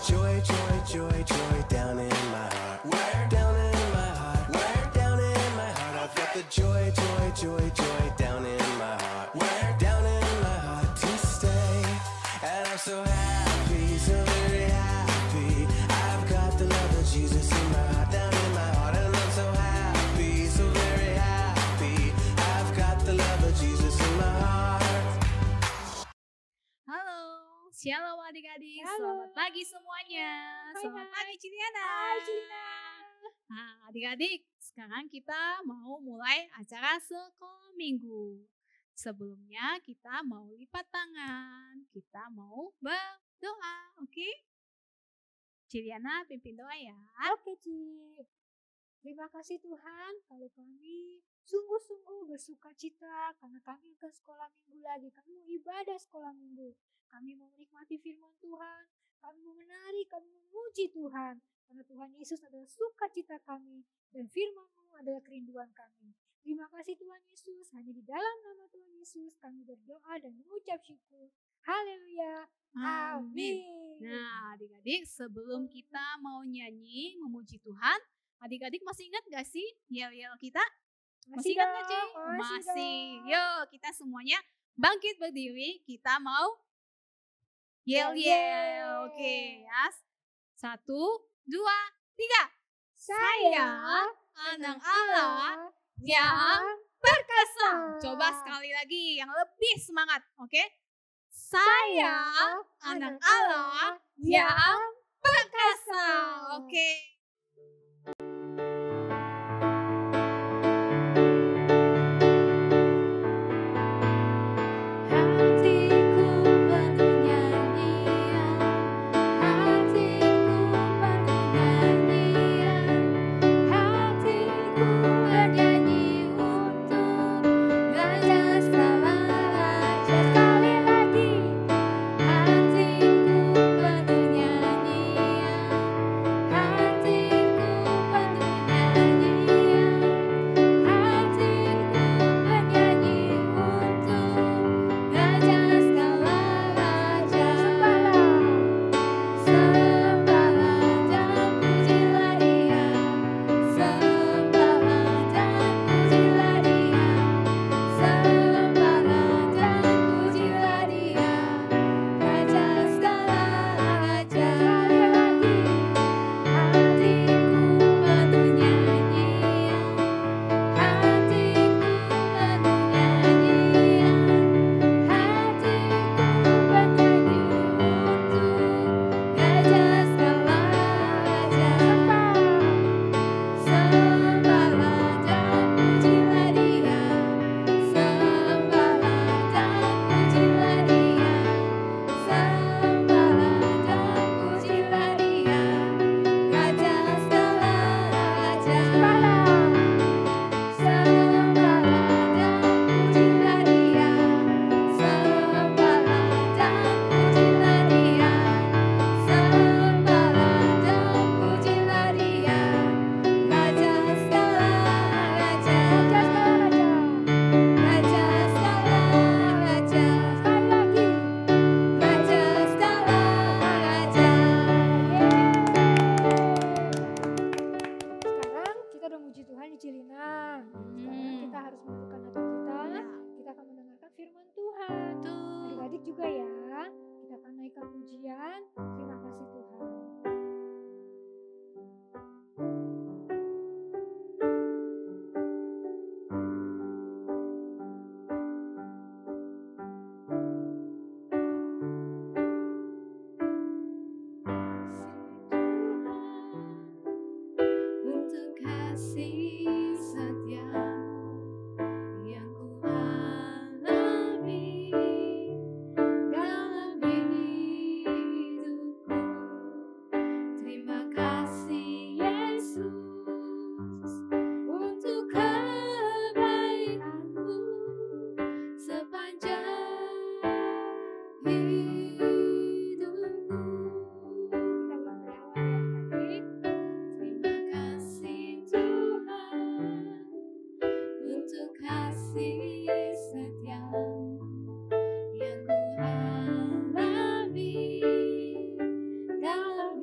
joy, joy, joy, joy down in my heart. Where? Down in my heart. Where? Down in my heart. I've got the joy, joy, joy, joy down in my heart. Where? Down in my heart to stay. And I'm so happy, so very happy. I've got the love of Jesus in my heart, down in my heart. And I'm so happy, so very happy. I've got the love of Jesus in my heart. Halo, shalom adik-adik, Halo. selamat pagi semuanya. Selamat pagi Ciliana. Hai Cilina. Nah, adik-adik, sekarang kita mau mulai acara sekolah minggu. Sebelumnya kita mau lipat tangan, kita mau berdoa, oke? Ciliana pimpin doa ya. Oke Ci. Terima kasih Tuhan kalau kami sungguh-sungguh bersuka cita karena kami ke sekolah minggu lagi. Kami mau ibadah sekolah minggu. Kami mau menikmati firman Tuhan. Kami mau menari, kami memuji Tuhan. Karena Tuhan Yesus adalah sukacita kami dan firman-Mu adalah kerinduan kami. Terima kasih Tuhan Yesus. Hanya di dalam nama Tuhan Yesus kami berdoa dan mengucap syukur. Haleluya. Amin. Nah, adik-adik, sebelum kita mau nyanyi memuji Tuhan, adik-adik masih ingat gak sih yel-yel kita? Masih ingat gak, Ci? Masih. Yuk, kita semuanya bangkit berdiri. Kita mau yel-yel. Oke, ya. 1, 2, 3. Saya anak Allah yang perkasa. Coba sekali lagi yang lebih semangat, oke? Saya anak Allah yang perkasa. Oke. Hatiku penuh nyanyian, hatiku penuh nyanyian, hatiku bernyanyi untuk Raja segala raja. Sekali lagi, hatiku penuh nyanyian, hatiku penuh nyanyian, hatiku bernyanyi untuk Raja segala raja. Sembahlah dan pujilah Dia, sembahlah dan pujilah Dia, sembahlah dan pujilah Dia, Raja segala raja. Sekali lagi, hatiku penuh nyanyian, hatiku penuh nyanyian, hatiku bernyanyi untuk Raja segala raja. Sembahlah dan pujilah Dia, sembahlah dan pujilah Dia, sembahlah dan pujilah Dia, Raja segala raja. Sembahlah dan pujilah Dia, sembahlah dan pujilah Dia, sembahlah dan pujilah Dia, Raja segala raja. Raja segala raja. Sekali lagi, Raja segala raja. Sekarang kita udah muji Tuhan di Cilinan. Sekarang kita harus menundukkan hati kita. Kita akan mendengarkan firman Tuhan. Adik-adik juga ya. Kita akan naikkan pujian. Terima kasih Tuhan. Untuk kasih setiamu yang ku alami dalam hidupku. Terima kasih Yesus untuk kebaikanmu sepanjang hidupku. Kita ulang dari awal ya adik. Terima kasih Tuhan untuk kasih setiamu yang ku alami dalam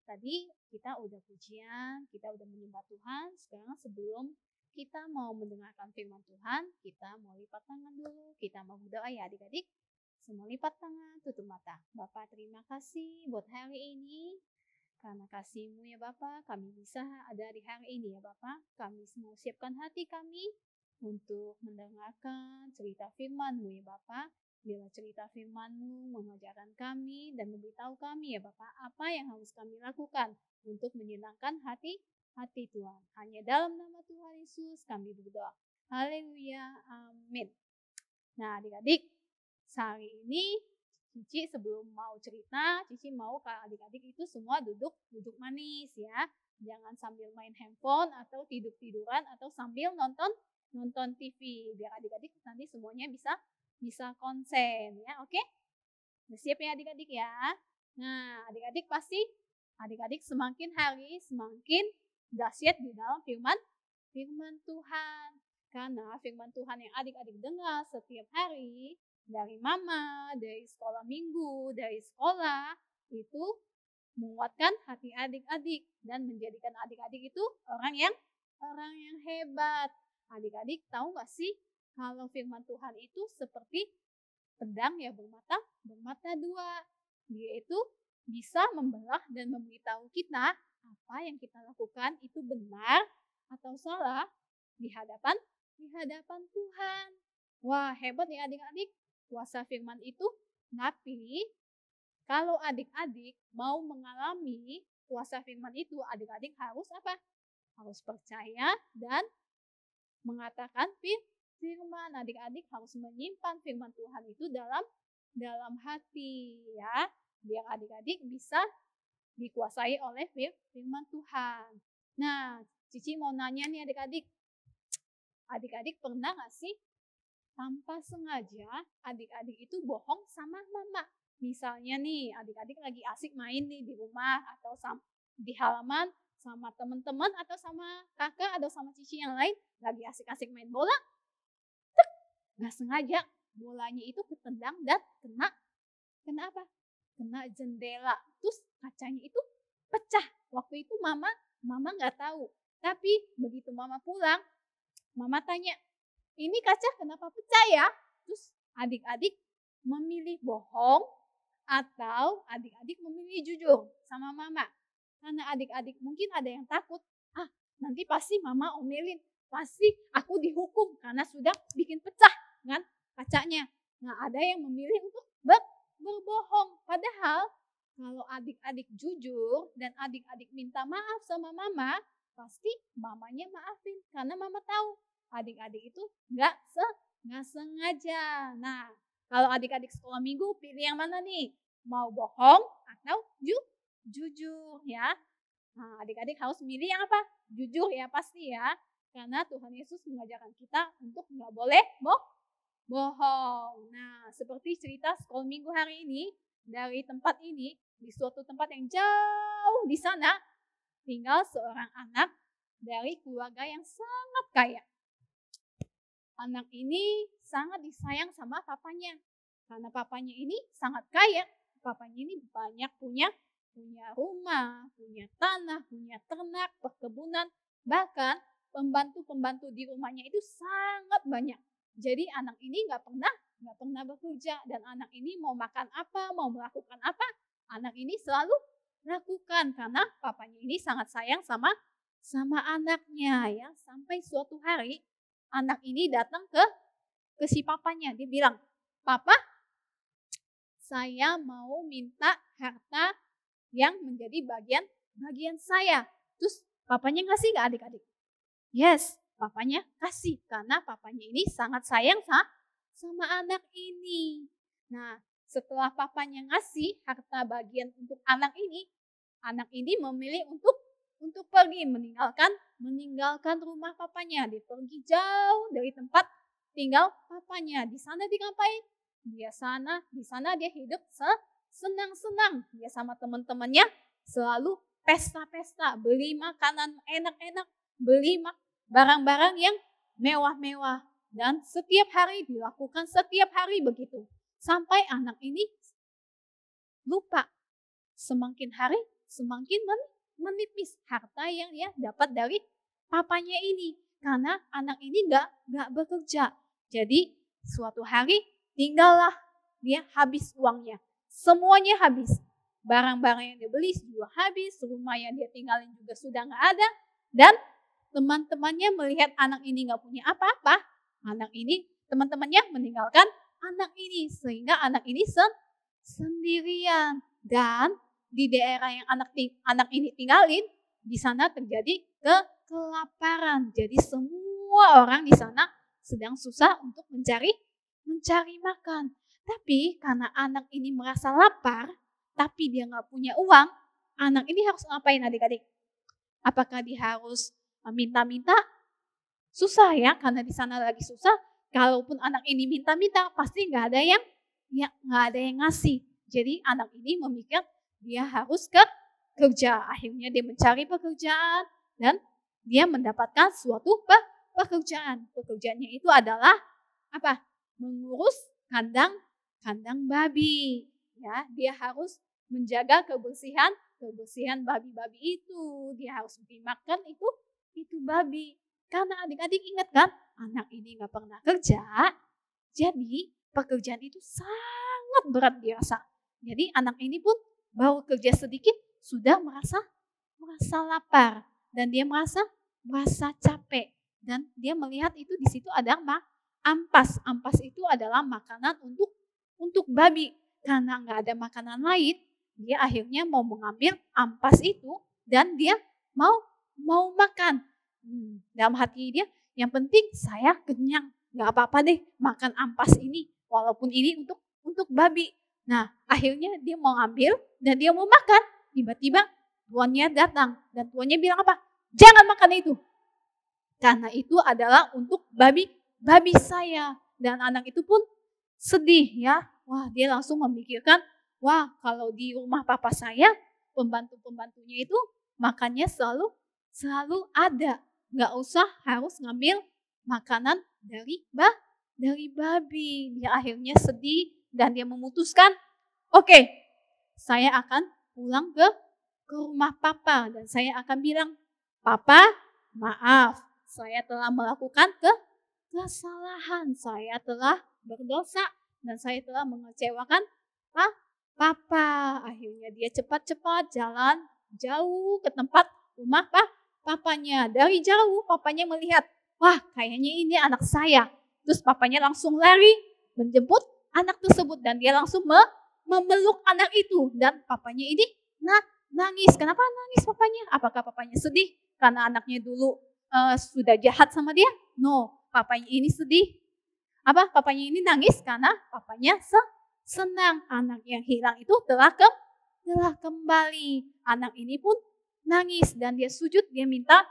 tadi kita udah pujian, kita udah menyembah Tuhan. Sekarang sebelum kita mau mendengarkan firman Tuhan, kita mau lipat tangan dulu. Kita mau berdoa ya adik-adik. Semua lipat tangan, tutup mata. Bapak terima kasih buat hari ini. Karena kasih-Mu ya Bapak, kami bisa ada di hari ini ya Bapak. Kami mau siapkan hati kami untuk mendengarkan cerita firman-Mu ya Bapak. Bila cerita firman-Mu mengajarkan kami dan memberitahu kami ya Bapak, apa yang harus kami lakukan untuk menyenangkan hati Tuhan. Hanya dalam nama Tuhan Yesus kami berdoa. Haleluya, amin. Nah adik-adik, sehari ini Cici sebelum mau cerita, Cici mau kalau adik-adik itu semua duduk manis ya. Jangan sambil main handphone atau tidur-tiduran atau sambil nonton TV. Biar adik-adik nanti semuanya bisa konsen ya, oke? Udah siap ya adik-adik ya? Nah, adik-adik semakin hari semakin dahsyat di dalam firman Tuhan. Karena firman Tuhan yang adik-adik dengar setiap hari dari mama, dari sekolah minggu, dari sekolah, itu menguatkan hati adik-adik dan menjadikan adik-adik itu orang yang hebat. Adik-adik tahu gak sih kalau firman Tuhan itu seperti pedang yang bermata dua. Dia itu bisa membelah dan memberitahu kita apa yang kita lakukan itu benar atau salah di hadapan Tuhan. Wah, hebat ya adik-adik kuasa firman itu. Tapi kalau adik-adik mau mengalami kuasa firman itu, adik-adik harus apa? Harus percaya dan mengatakan firman. Adik-adik harus menyimpan firman Tuhan itu dalam hati ya, biar adik-adik bisa dikuasai oleh firman Tuhan. Nah, Cici mau nanya nih adik-adik pernah gak sih tanpa sengaja adik-adik itu bohong sama mama? Misalnya nih adik-adik lagi asik main nih di rumah atau di halaman sama teman-teman atau sama kakak atau sama Cici yang lain lagi asik-asik main bola. Gak sengaja bolanya itu ketendang dan kena apa? Kena jendela. Terus kacanya itu pecah. Waktu itu mama gak tahu. Tapi begitu mama pulang, mama tanya, ini kaca kenapa pecah ya? Terus adik-adik memilih bohong atau adik-adik memilih jujur sama mama. Karena adik-adik mungkin ada yang takut, nanti pasti mama omelin, pasti aku dihukum karena sudah bikin pecah kan kacanya. Nah, ada yang memilih untuk berbohong. Padahal kalau adik-adik jujur dan adik-adik minta maaf sama mama, pasti mamanya maafin karena mama tahu adik-adik itu nggak sengaja. Nah, kalau adik-adik sekolah minggu pilih yang mana nih? Mau bohong atau jujur ya? Nah, adik-adik harus milih yang apa? Jujur ya pasti ya. Karena Tuhan Yesus mengajarkan kita untuk nggak boleh bohong. Nah, seperti cerita sekolah minggu hari ini, dari tempat ini, di suatu tempat yang jauh di sana, tinggal seorang anak dari keluarga yang sangat kaya. Anak ini sangat disayang sama papanya. Karena papanya ini sangat kaya. Papanya ini banyak punya rumah, punya tanah, punya ternak, perkebunan. Bahkan pembantu-pembantu di rumahnya itu sangat banyak. Jadi anak ini nggak pernah bekerja, dan anak ini mau makan apa, mau melakukan apa, anak ini selalu lakukan karena papanya ini sangat sayang sama anaknya ya. Sampai suatu hari anak ini datang ke si papanya, dia bilang, "Papa, saya mau minta harta yang menjadi bagian saya." Terus papanya ngasih nggak adik-adik? Yes, papanya kasih karena papanya ini sangat sayang sama anak ini. Nah, setelah papanya ngasih harta bagian untuk anak ini memilih untuk pergi meninggalkan rumah papanya. Dia pergi jauh dari tempat tinggal papanya. Di sana dia ngapain? Di sana dia hidup senang-senang. Dia sama teman-temannya selalu pesta-pesta, beli makanan enak-enak, beli barang-barang yang mewah-mewah. Dan setiap hari dilakukan, setiap hari begitu. Sampai anak ini lupa. Semakin hari semakin menipis harta yang dia dapat dari papanya ini. Karena anak ini gak bekerja. Jadi suatu hari tinggallah dia habis uangnya. Semuanya habis. Barang-barang yang dia beli juga habis. Rumah yang dia tinggalin juga sudah gak ada. Dan teman-temannya melihat anak ini gak punya apa-apa. Teman-temannya meninggalkan anak ini. Sehingga anak ini sendirian. Dan di daerah yang anak ini tinggalin, di sana terjadi kelaparan. Jadi semua orang di sana sedang susah untuk mencari makan. Tapi karena anak ini merasa lapar, tapi dia nggak punya uang, anak ini harus ngapain adik-adik? Apakah dia harus minta-minta? Susah ya, karena di sana lagi susah. Kalaupun anak ini minta-minta, pasti nggak ada yang ngasih. Jadi anak ini memikir dia harus kerja. Akhirnya dia mencari pekerjaan dan dia mendapatkan suatu pekerjaan. Pekerjaannya itu adalah apa? Mengurus kandang babi. Ya, dia harus menjaga kebersihan babi-babi itu. Dia harus beri makan itu babi. Karena adik-adik ingat kan, anak ini nggak pernah kerja. Jadi pekerjaan itu sangat berat dirasa. Jadi anak ini pun baru kerja sedikit sudah merasa lapar dan dia merasa capek dan dia melihat itu di situ ada ampas. Ampas itu adalah makanan untuk babi. Karena nggak ada makanan lain, dia akhirnya mau mengambil ampas itu dan dia mau makan. Dalam hati dia, yang penting saya kenyang, nggak apa-apa deh makan ampas ini, walaupun ini untuk babi. Nah, akhirnya dia mau ambil dan dia mau makan. Tiba-tiba tuannya datang dan tuannya bilang apa? Jangan makan itu. Karena itu adalah untuk babi saya. Dan anak itu pun sedih ya. Wah, dia langsung memikirkan, wah kalau di rumah papa saya, pembantu-pembantunya itu makannya selalu ada. Nggak usah harus ngambil makanan dari babi. Dia akhirnya sedih. Dan dia memutuskan, oke, saya akan pulang ke rumah papa. Dan saya akan bilang, papa, maaf, saya telah melakukan kesalahan. Saya telah berdosa dan saya telah mengecewakan papa. Akhirnya dia cepat-cepat jalan jauh ke tempat rumah papanya. Dari jauh papanya melihat, wah kayaknya ini anak saya. Terus papanya langsung lari menjemput anak tersebut dan dia langsung memeluk anak itu dan papanya ini nangis. Kenapa nangis papanya? Apakah papanya sedih karena anaknya dulu sudah jahat sama dia? No, papanya ini sedih. Papanya ini nangis karena papanya senang anak yang hilang itu telah kembali. Anak ini pun nangis dan dia sujud, dia minta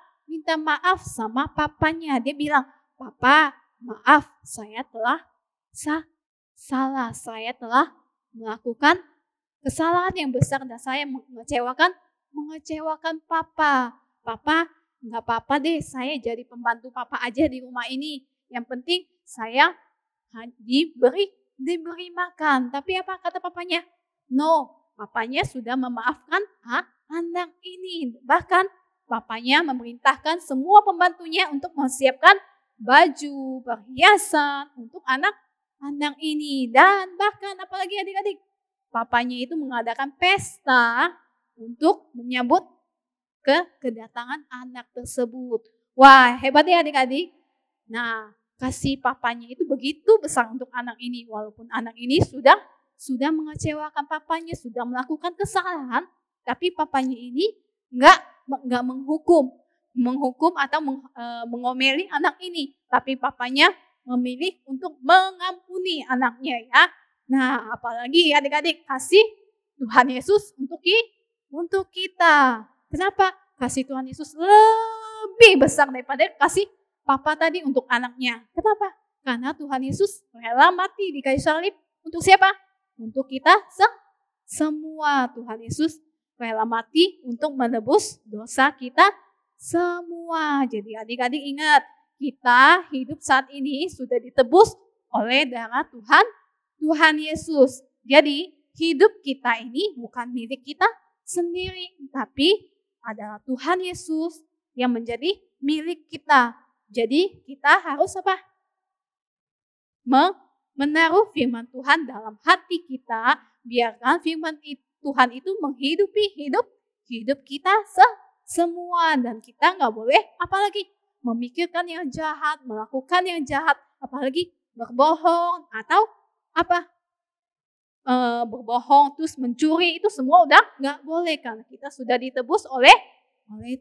maaf sama papanya. Dia bilang, papa, maaf, saya telah salah, saya telah melakukan kesalahan yang besar dan saya mengecewakan papa. Papa, nggak apa-apa deh, saya jadi pembantu papa aja di rumah ini. Yang penting saya diberi makan. Tapi apa kata papanya? No, papanya sudah memaafkan anak ini. Bahkan papanya memerintahkan semua pembantunya untuk mempersiapkan baju, perhiasan untuk anak ini. Dan bahkan apalagi adik-adik, papanya itu mengadakan pesta untuk menyambut kedatangan anak tersebut. Wah, hebat ya adik-adik. Nah, kasih papanya itu begitu besar untuk anak ini. Walaupun anak ini sudah mengecewakan papanya, sudah melakukan kesalahan, tapi papanya ini enggak menghukum atau mengomeli anak ini. Tapi papanya memilih untuk mengampuni anaknya ya. Nah, apalagi adik-adik kasih Tuhan Yesus untuk kita. Kenapa? Kasih Tuhan Yesus lebih besar daripada kasih papa tadi untuk anaknya. Kenapa? Karena Tuhan Yesus rela mati di kayu salib untuk siapa? Untuk kita semua. Tuhan Yesus rela mati untuk menebus dosa kita semua. Jadi adik-adik ingat, kita hidup saat ini sudah ditebus oleh darah Tuhan Yesus. Jadi hidup kita ini bukan milik kita sendiri, tapi adalah Tuhan Yesus yang menjadi milik kita. Jadi kita harus apa? Menaruh firman Tuhan dalam hati kita, biarkan firman Tuhan itu menghidupi hidup kita semua, dan kita nggak boleh apalagi memikirkan yang jahat, melakukan yang jahat, apalagi berbohong atau apa? Berbohong terus mencuri, itu semua udah nggak boleh karena kita sudah ditebus oleh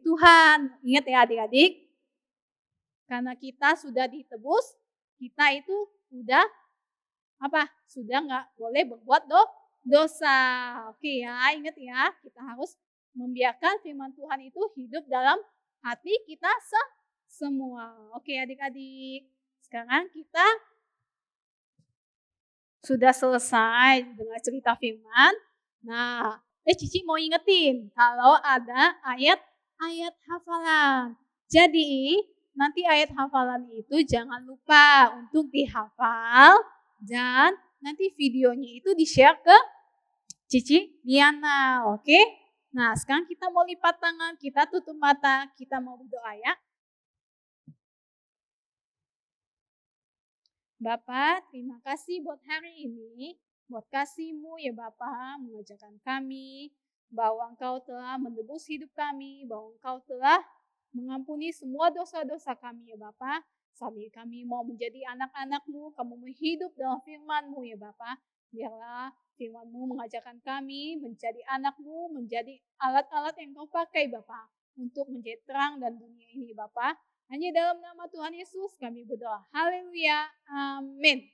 Tuhan. Ingat ya adik-adik, karena kita sudah ditebus, kita itu udah apa? Sudah nggak boleh berbuat dosa. Oke ya, ingat ya, kita harus membiarkan firman Tuhan itu hidup dalam hati kita semua. Oke adik-adik, sekarang kita sudah selesai dengan cerita firman. Nah, Cici mau ingetin kalau ada ayat hafalan. Jadi, nanti ayat hafalan itu jangan lupa untuk dihafal dan nanti videonya itu di-share ke Cici Liana, oke? Nah, sekarang kita mau lipat tangan, kita tutup mata, kita mau berdoa ya. Bapak, terima kasih buat hari ini, buat kasih-Mu ya Bapak, mengajarkan kami bahwa Engkau telah menebus hidup kami, bahwa Engkau telah mengampuni semua dosa-dosa kami ya Bapak. Sambil kami mau menjadi anak-anak-Mu, kamu menghidup dalam firman-Mu ya Bapak. Biarlah firman-Mu mengajarkan kami menjadi anak-Mu, menjadi alat-alat yang Kau pakai Bapak, untuk menjadi terang dan dunia ini Bapak. Hanya dalam nama Tuhan Yesus kami berdoa. Haleluya. Amin.